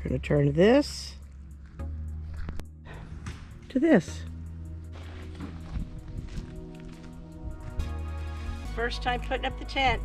We're going to turn this to this. First time putting up the tent.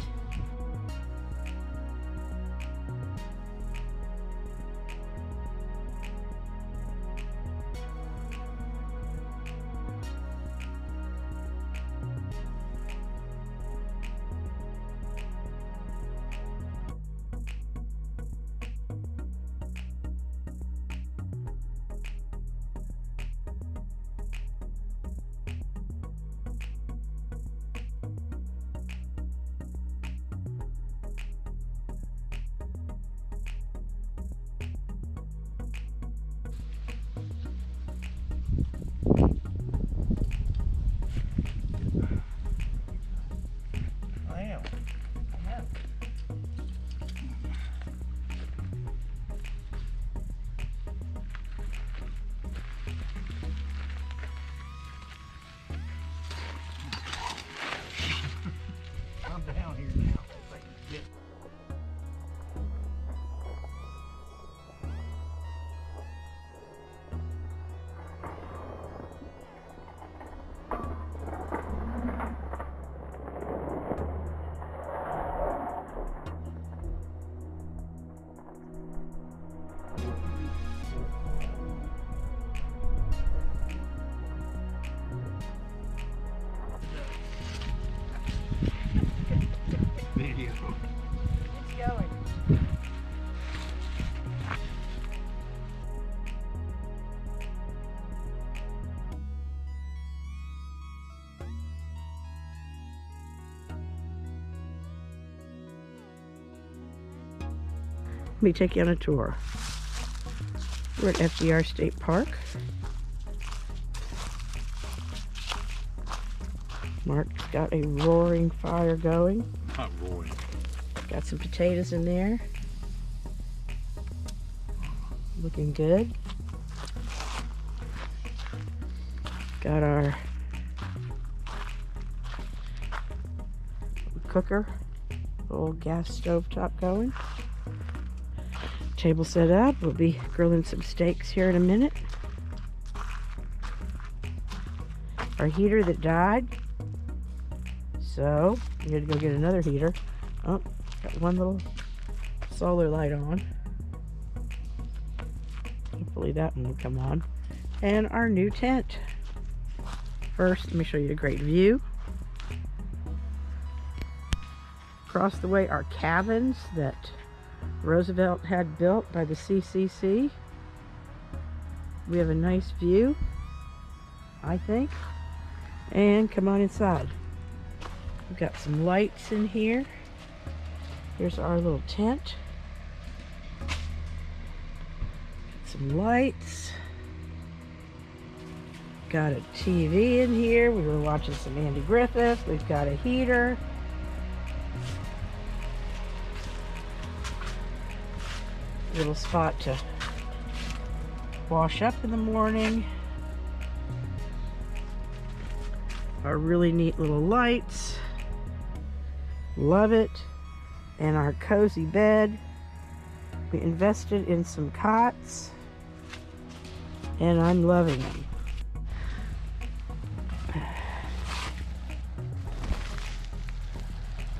Video. It's going. Let me take you on a tour. We're at F.D.R. State Park. Mark's got a roaring fire going. Not roaring. Got some potatoes in there. Looking good. Got our cooker, old gas stove top going. Table set up. We'll be grilling some steaks here in a minute. Our heater that died. So, we had to go get another heater. Oh, got one little solar light on. Hopefully that one will come on. And our new tent. First, let me show you a great view. Across the way are cabins that Roosevelt had built by the CCC. We have a nice view, I think. And come on inside. We've got some lights in here. Here's our little tent. Some lights. Got a TV in here. We were watching some Andy Griffith. We've got a heater. Little spot to wash up in the morning. Our really neat little lights. Love it. And our cozy bed. We invested in some cots. And I'm loving them.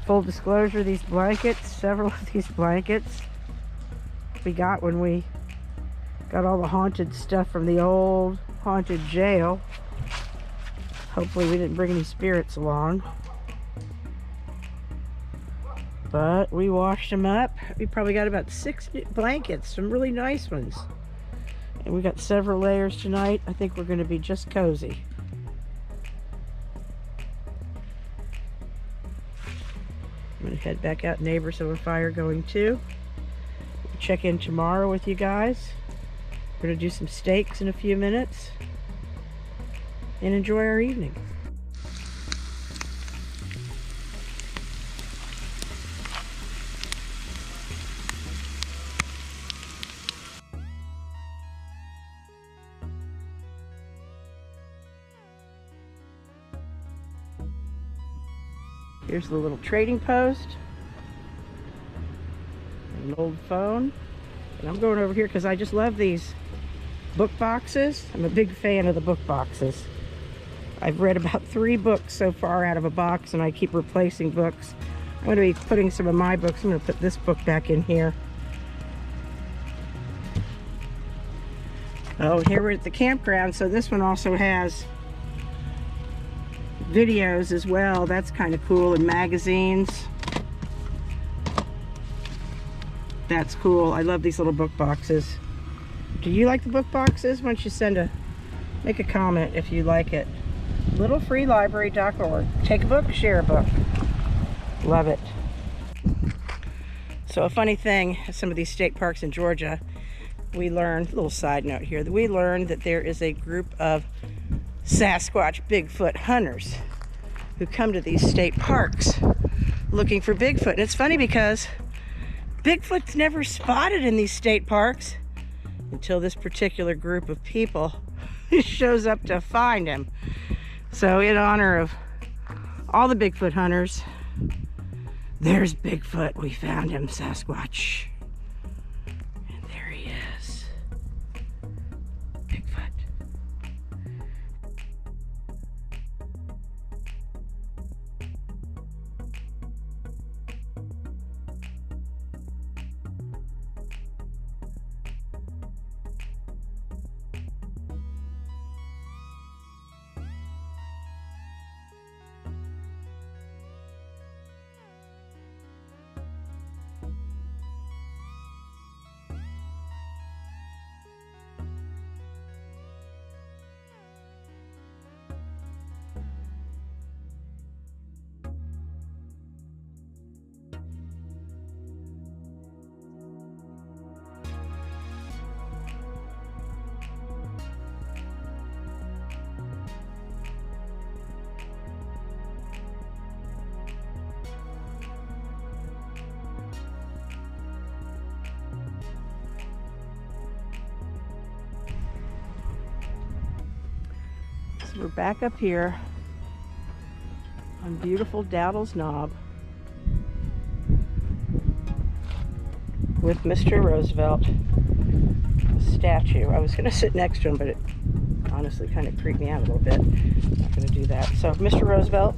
Full disclosure, these blankets, several of these blankets we got when we got all the haunted stuff from the old haunted jail. Hopefully we didn't bring any spirits along. But we washed them up. We probably got about 6 blankets, some really nice ones. And we got several layers tonight. I think we're going to be just cozy. I'm going to head back out. Neighbors have a fire going too. We'll check in tomorrow with you guys. We're going to do some steaks in a few minutes. And enjoy our evening. Here's the little trading post. An old phone. And I'm going over here because I just love these book boxes. I'm a big fan of the book boxes. I've read about 3 books so far out of a box, and I keep replacing books. I'm going to be putting some of my books. I'm going to put this book back in here. Oh, here we're at the campground, so this one also has videos as well. That's kind of cool, and magazines. That's cool. I love these little book boxes. Do you like the book boxes? Why don't you make a comment if you like it. littlefreelibrary.org. Take a book, share a book. Love it. So a funny thing, at some of these state parks in Georgia, we learned, a little side note here, that we learned that there is a group of Sasquatch Bigfoot hunters who come to these state parks looking for Bigfoot. And it's funny because Bigfoot's never spotted in these state parks until this particular group of people shows up to find him. So in honor of all the Bigfoot hunters, there's Bigfoot. We found him, Sasquatch. And there he is. Bigfoot. We're back up here on beautiful Dowdall's Knob with Mr. Roosevelt statue. I was going to sit next to him, but it honestly kind of creeped me out a little bit. I'm not going to do that. So Mr. Roosevelt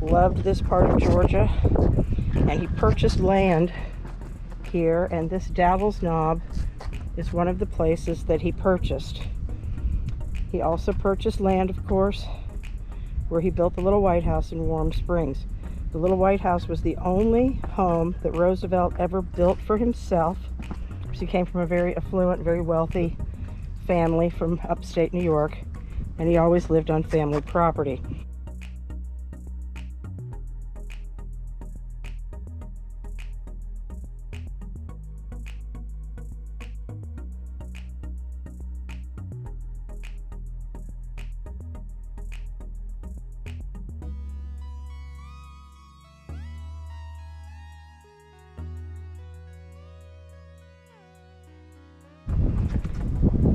loved this part of Georgia, and he purchased land here, and this Dowdall's Knob is one of the places that he purchased. He also purchased land, of course, where he built the little White House in Warm Springs. The little White House was the only home that Roosevelt ever built for himself. He came from a very affluent, very wealthy family from upstate New York, and he always lived on family property.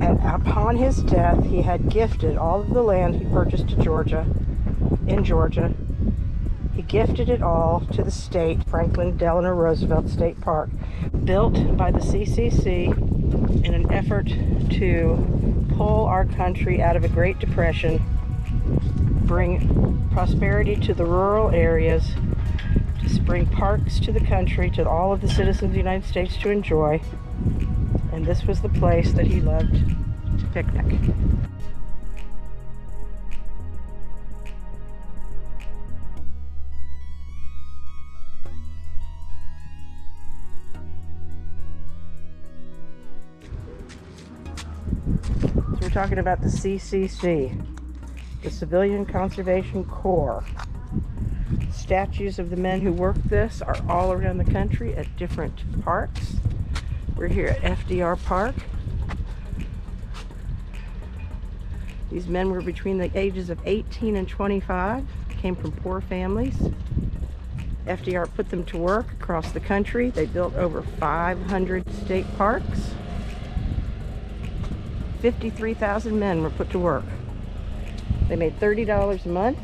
And upon his death, he had gifted all of the land he purchased in Georgia. He gifted it all to the state, Franklin Delano Roosevelt State Park, built by the CCC in an effort to pull our country out of a Great Depression, bring prosperity to the rural areas, to bring parks to the country, to all of the citizens of the United States to enjoy. And this was the place that he loved to picnic. So we're talking about the CCC, the Civilian Conservation Corps. Statues of the men who worked this are all around the country at different parks. We're here at F.D.R. Park. These men were between the ages of 18 and 25, came from poor families. F.D.R. put them to work across the country. They built over 500 state parks. 53,000 men were put to work. They made $30 a month.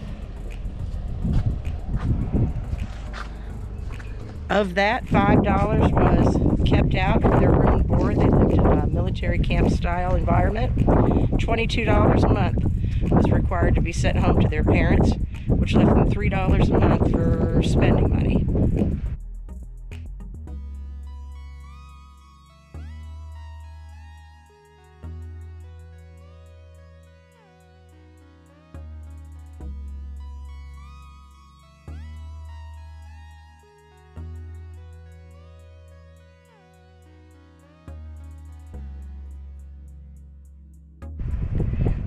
Of that, $5 was kept out for their own military camp style environment. $22 a month was required to be sent home to their parents, which left them $3 a month for spending money.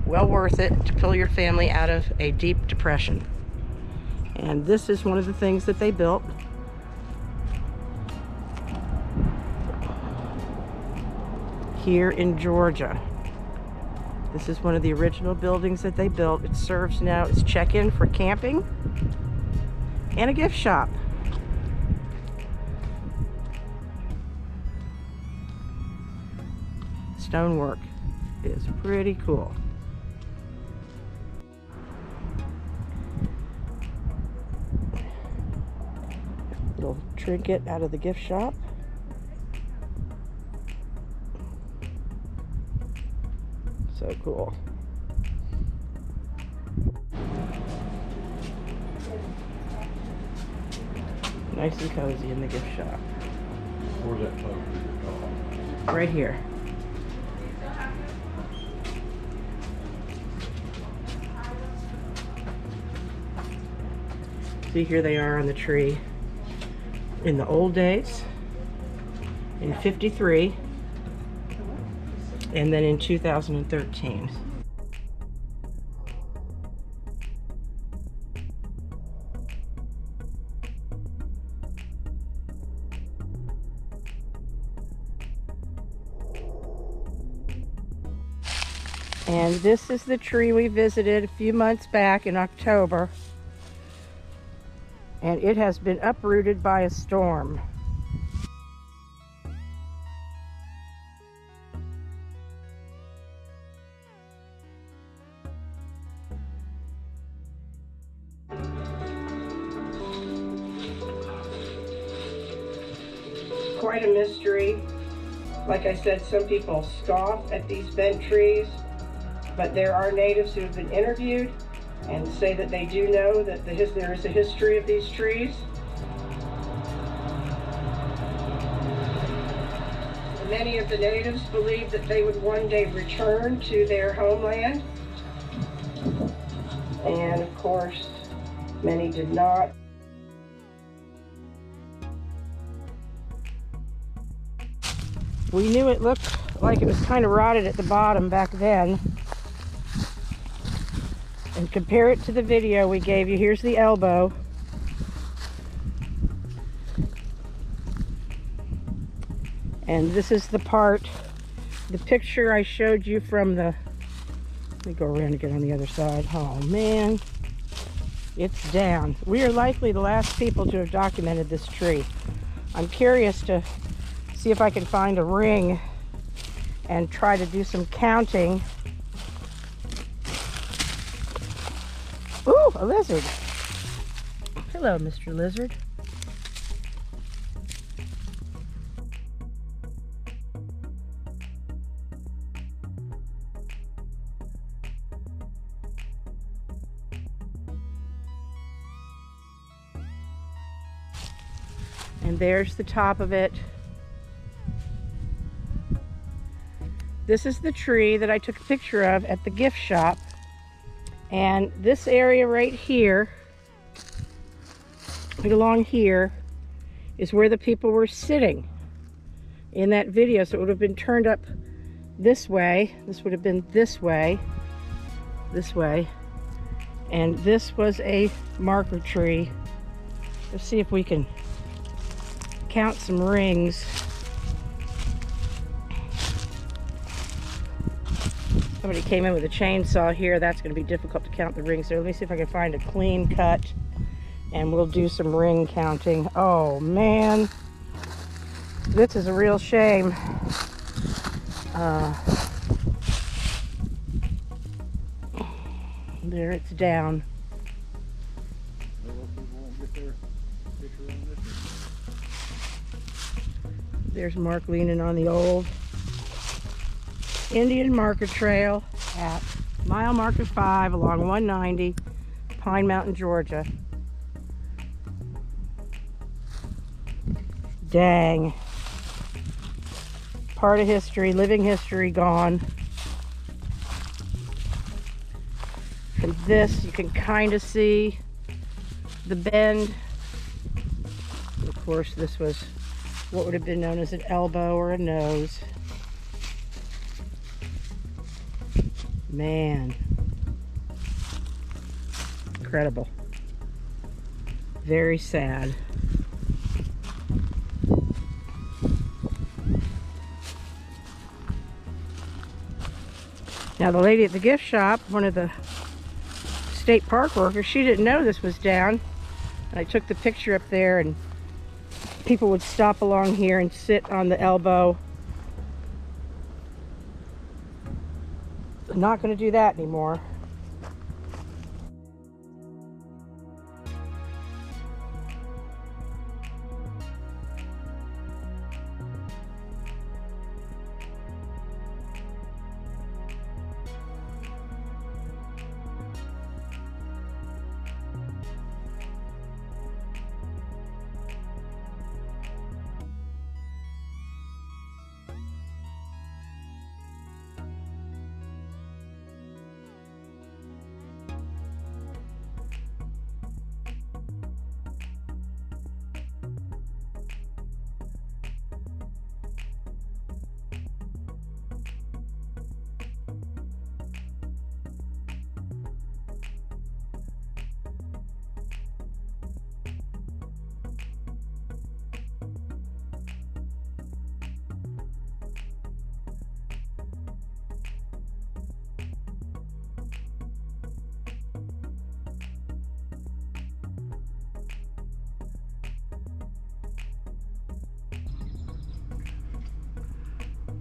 Well worth it to pull your family out of a deep depression. And this is one of the things that they built. Here in Georgia. This is one of the original buildings that they built. It serves now as check-in for camping and a gift shop. Stonework is pretty cool. Little trinket out of the gift shop. So cool. Nice and cozy in the gift shop. Where's that plug for your car? Right here. See, here they are on the tree. In the old days, in '53, and then in 2013. And this is the tree we visited a few months back in October. And it has been uprooted by a storm. Quite a mystery. Like I said, some people scoff at these bent trees, but there are natives who have been interviewed and say that they do know that there is a history of these trees. Many of the natives believed that they would one day return to their homeland. And of course, many did not. We knew it looked like it was kind of rotted at the bottom back then. And compare it to the video we gave you. Here's the elbow. And this is the part, the picture I showed you from the, let me go around and get on the other side. Oh man, it's down. We are likely the last people to have documented this tree. I'm curious to see if I can find a ring and try to do some counting. Ooh, a lizard. Hello, Mr. Lizard. And there's the top of it. This is the tree that I took a picture of at the gift shop. And this area right here, right along here, is where the people were sitting in that video. So it would have been turned up this way. This would have been this way. And this was a marker tree. Let's see if we can count some rings. Somebody came in with a chainsaw here. That's going to be difficult to count the rings there. Let me see if I can find a clean cut and we'll do some ring counting. Oh man, this is a real shame. There, it's down. There's Mark leaning on the old Indian marker trail at mile marker 5 along 190, Pine Mountain, Georgia. Dang. Part of history, living history gone. From this, you can kind of see the bend. Of course, this was what would have been known as an elbow or a nose. Man. Incredible. Very sad. Now the lady at the gift shop, one of the state park workers, she didn't know this was down. And I took the picture up there, and people would stop along here and sit on the elbow. I'm not going to do that anymore.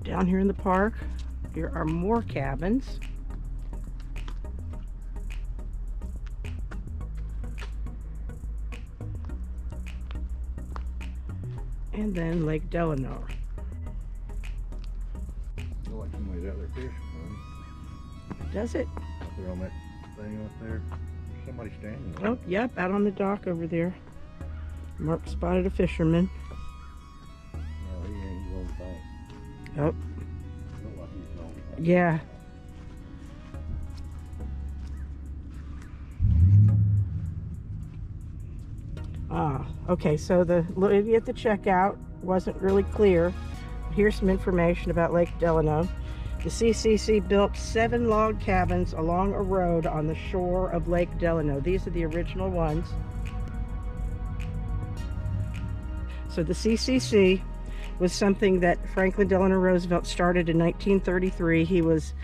Down here in the park, here are more cabins. And then Lake Delano. Feel like somebody's out there fishing, man. Does it? Out there on that thing up there. There's somebody standing there. Oh, yep, out on the dock over there. Mark spotted a fisherman. No, he ain't. He's on the bank. Oh, Look like he's on the bank. yeah. Ah, okay, so the lady at the checkout wasn't really clear. Here's some information about Lake Delano. The CCC built 7 log cabins along a road on the shore of Lake Delano. These are the original ones. So the CCC was something that Franklin Delano Roosevelt started in 1933. He was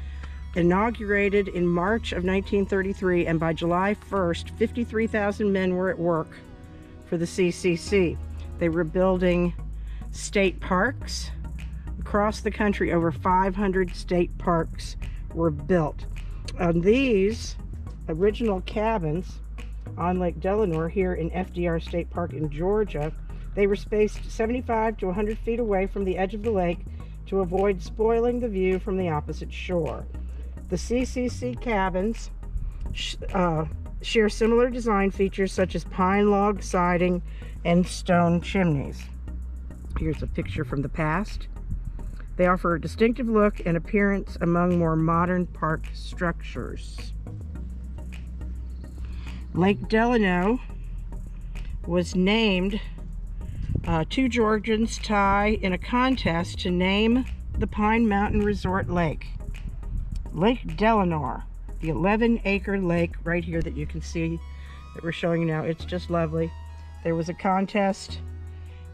inaugurated in March of 1933, and by July 1st, 53,000 men were at work for the CCC. They were building state parks across the country. Over 500 state parks were built. These original cabins on Lake Delano here in F.D.R. State Park in Georgia, they were spaced 75 to 100 feet away from the edge of the lake to avoid spoiling the view from the opposite shore. The CCC cabins share similar design features such as pine log siding and stone chimneys. Here's a picture from the past. They offer a distinctive look and appearance among more modern park structures. Lake Delano was named, 2 Georgians tie in a contest to name the Pine Mountain Resort Lake. Lake Delano, the 11-acre lake right here that you can see that we're showing you now. It's just lovely. There was a contest,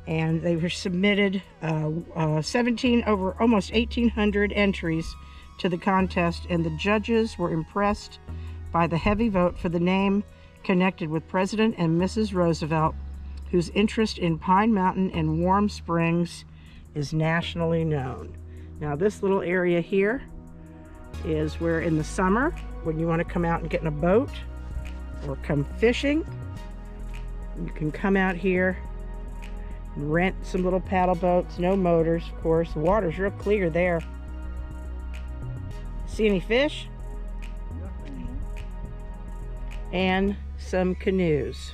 and they were submitted 17 over almost 1,800 entries to the contest, and the judges were impressed by the heavy vote for the name connected with President and Mrs. Roosevelt, whose interest in Pine Mountain and Warm Springs is nationally known. Now this little area here is where in the summer, when you want to come out and get in a boat or come fishing, you can come out here and rent some little paddle boats. No motors, of course. The water's real clear there. See any fish? And some canoes.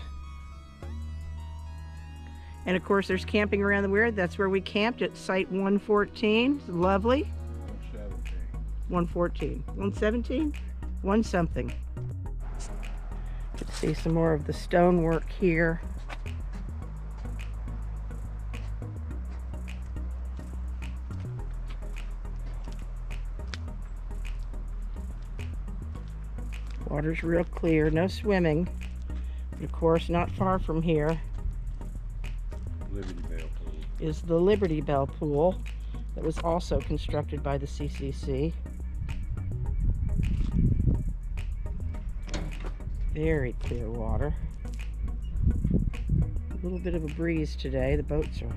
And of course there's camping around the weir. That's where we camped at site 114. Lovely. 114. 117? One something. Let's see some more of the stonework here. Water's real clear, no swimming. But of course, not far from here is the Liberty Bell Pool that was also constructed by the CCC. Very clear water. A little bit of a breeze today. The boats are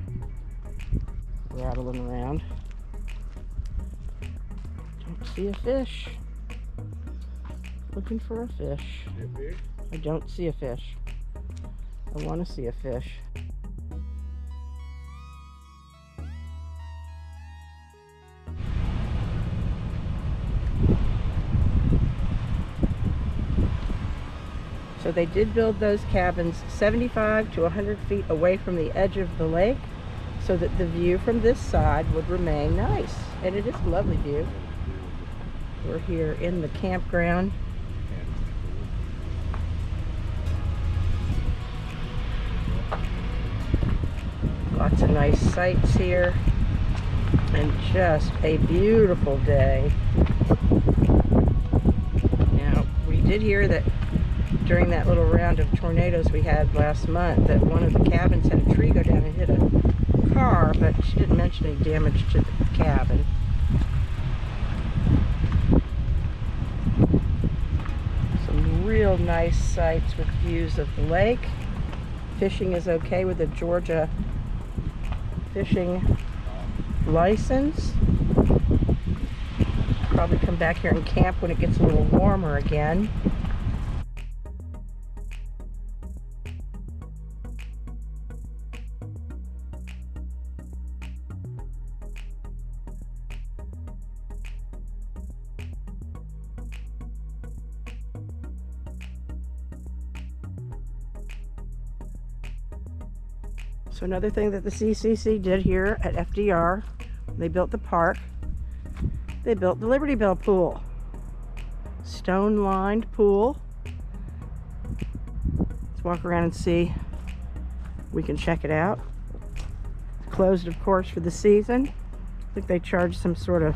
rattling around. Don't see a fish. Looking for a fish. I don't see a fish. I want to see a fish. So they did build those cabins 75 to 100 feet away from the edge of the lake so that the view from this side would remain nice. And it is a lovely view. We're here in the campground. Lots of nice sights here. And just a beautiful day. Now, we did hear that during that little round of tornadoes we had last month that one of the cabins had a tree go down and hit a car, but she didn't mention any damage to the cabin. Some real nice sights with views of the lake. Fishing is okay with a Georgia fishing license. Probably come back here and camp when it gets a little warmer again. So another thing that the CCC did here at F.D.R, they built the park. They built the Liberty Bell Pool. Stone-lined pool. Let's walk around and see. We can check it out. It's closed, of course, for the season. I think they charge some sort of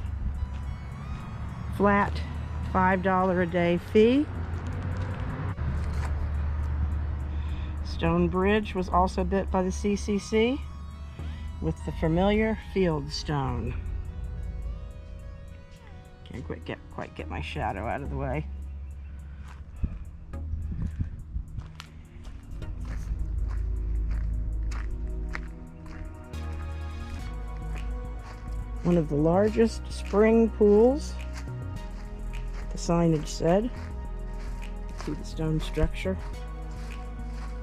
flat $5 a day fee. Stone bridge was also built by the CCC with the familiar field stone. Can't quite get my shadow out of the way. One of the largest spring pools, the signage said. See the stone structure.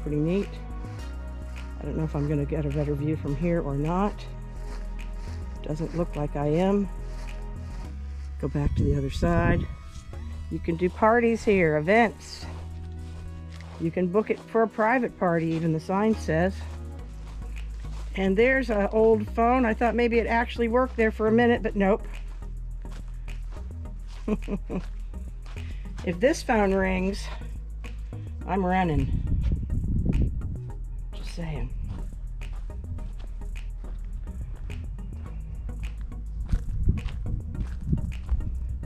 Pretty neat. I don't know if I'm going to get a better view from here or not. Doesn't look like I am. Go back to the other side. You can do parties here, events. You can book it for a private party, even the sign says. And there's an old phone. I thought maybe it actually worked there for a minute, but nope. If this phone rings, I'm running. Just saying.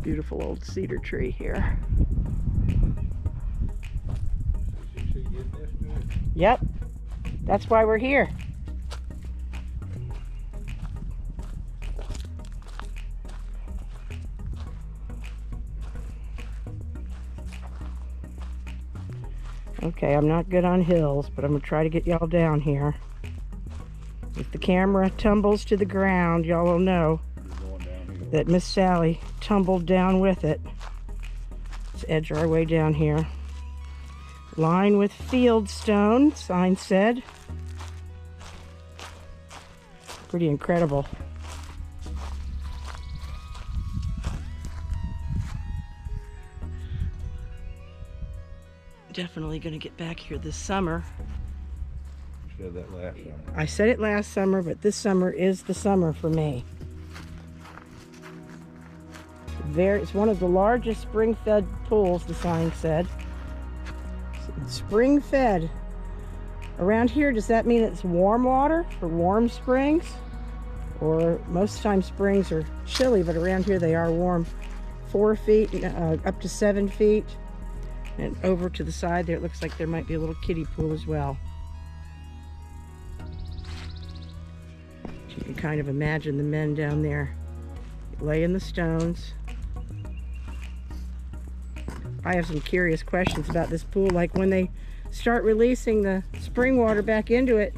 Beautiful old cedar tree here. Yep, that's why we're here. Okay, I'm not good on hills, but I'm gonna try to get y'all down here. If the camera tumbles to the ground, y'all will know that Miss Sally tumbled down with it. Let's edge our way down here. Line with field stone, sign said. Pretty incredible. definitely going to get back here this summer. You said that last time. I said it last summer, but this summer is the summer for me. It's one of the largest spring-fed pools, the sign said. Spring-fed. Around here, does that mean it's warm water for warm springs? Or most times springs are chilly, but around here they are warm. 4 feet, up to 7 feet. And over to the side there, it looks like there might be a little kiddie pool as well. You can kind of imagine the men down there laying the stones. I have some curious questions about this pool, like when they start releasing the spring water back into it,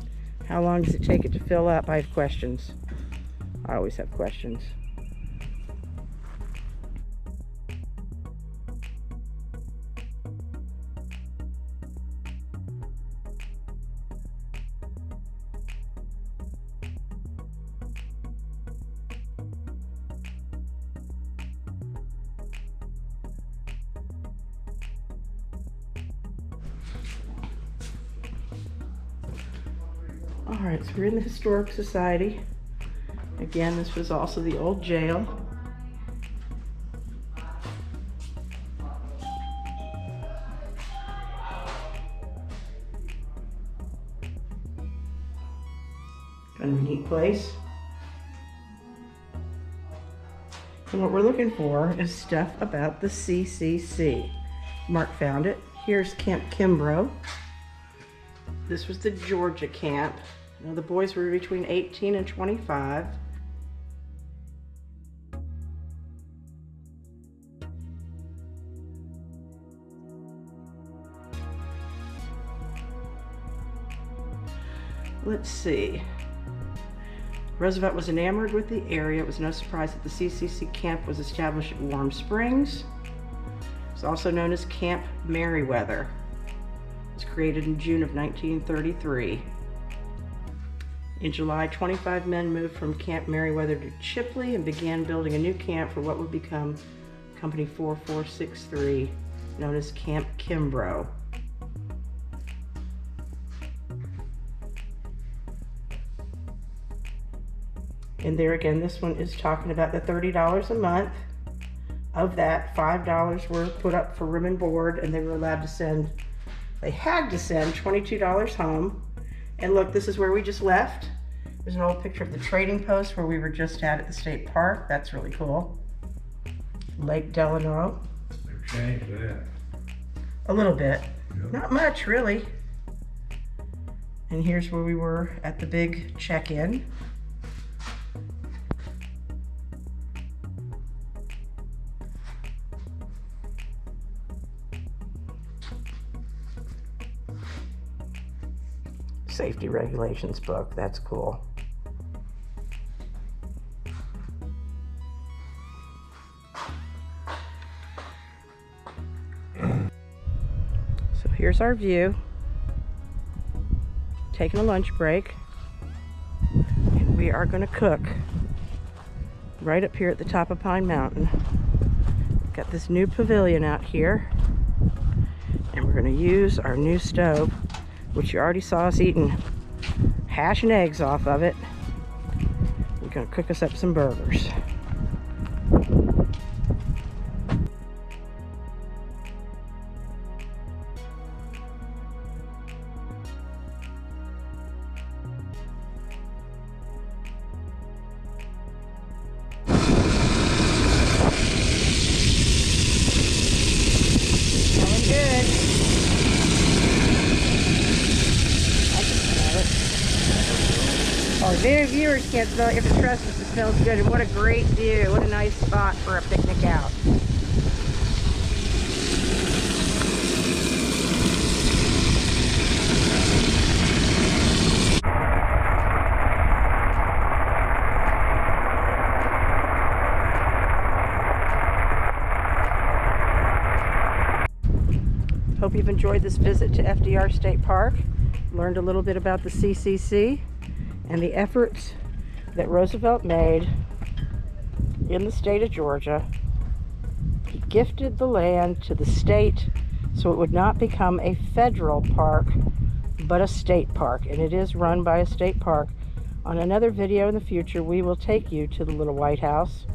how long does it take it to fill up? I have questions. I always have questions. Alright, so we're in the Historic Society. Again, this was also the old jail. Kind of a neat place. And what we're looking for is stuff about the CCC. Mark found it. Here's Camp Kimbrough. This was the Georgia camp. Now, the boys were between 18 and 25. Let's see. Roosevelt was enamored with the area. It was no surprise that the CCC camp was established at Warm Springs. It's also known as Camp Merriweather. It was created in June of 1933. In July, 25 men moved from Camp Merriweather to Chipley and began building a new camp for what would become Company 4463, known as Camp Kimbrough. And there again, this one is talking about the $30 a month. Of that, $5 were put up for room and board, and they were allowed to send, they had to send $22 home. And look, this is where we just left. There's an old picture of the trading post where we were just at the state park. That's really cool. Lake Delano. They've changed that. A little bit. Yep. Not much, really. And here's where we were at the big check-in. Safety regulations book, that's cool. So here's our view. Taking a lunch break. And we are going to cook right up here at the top of Pine Mountain. Got this new pavilion out here. And we're going to use our new stove, which you already saw us eating hash and eggs off of it. We're gonna cook us up some burgers. Smelling good. Our viewers can't smell it. You have to trust us, it smells good. And what a great view. What a nice spot for a picnic out. Hope you've enjoyed this visit to F.D.R. State Park. Learned a little bit about the CCC and the efforts that Roosevelt made in the state of Georgia. He gifted the land to the state So it would not become a federal park, but a state park. And it is run by a state park. On another video in the future, we will take you to the little White House.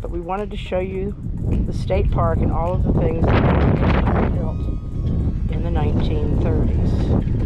But we wanted to show you the state park and all of the things that were built in the 1930s.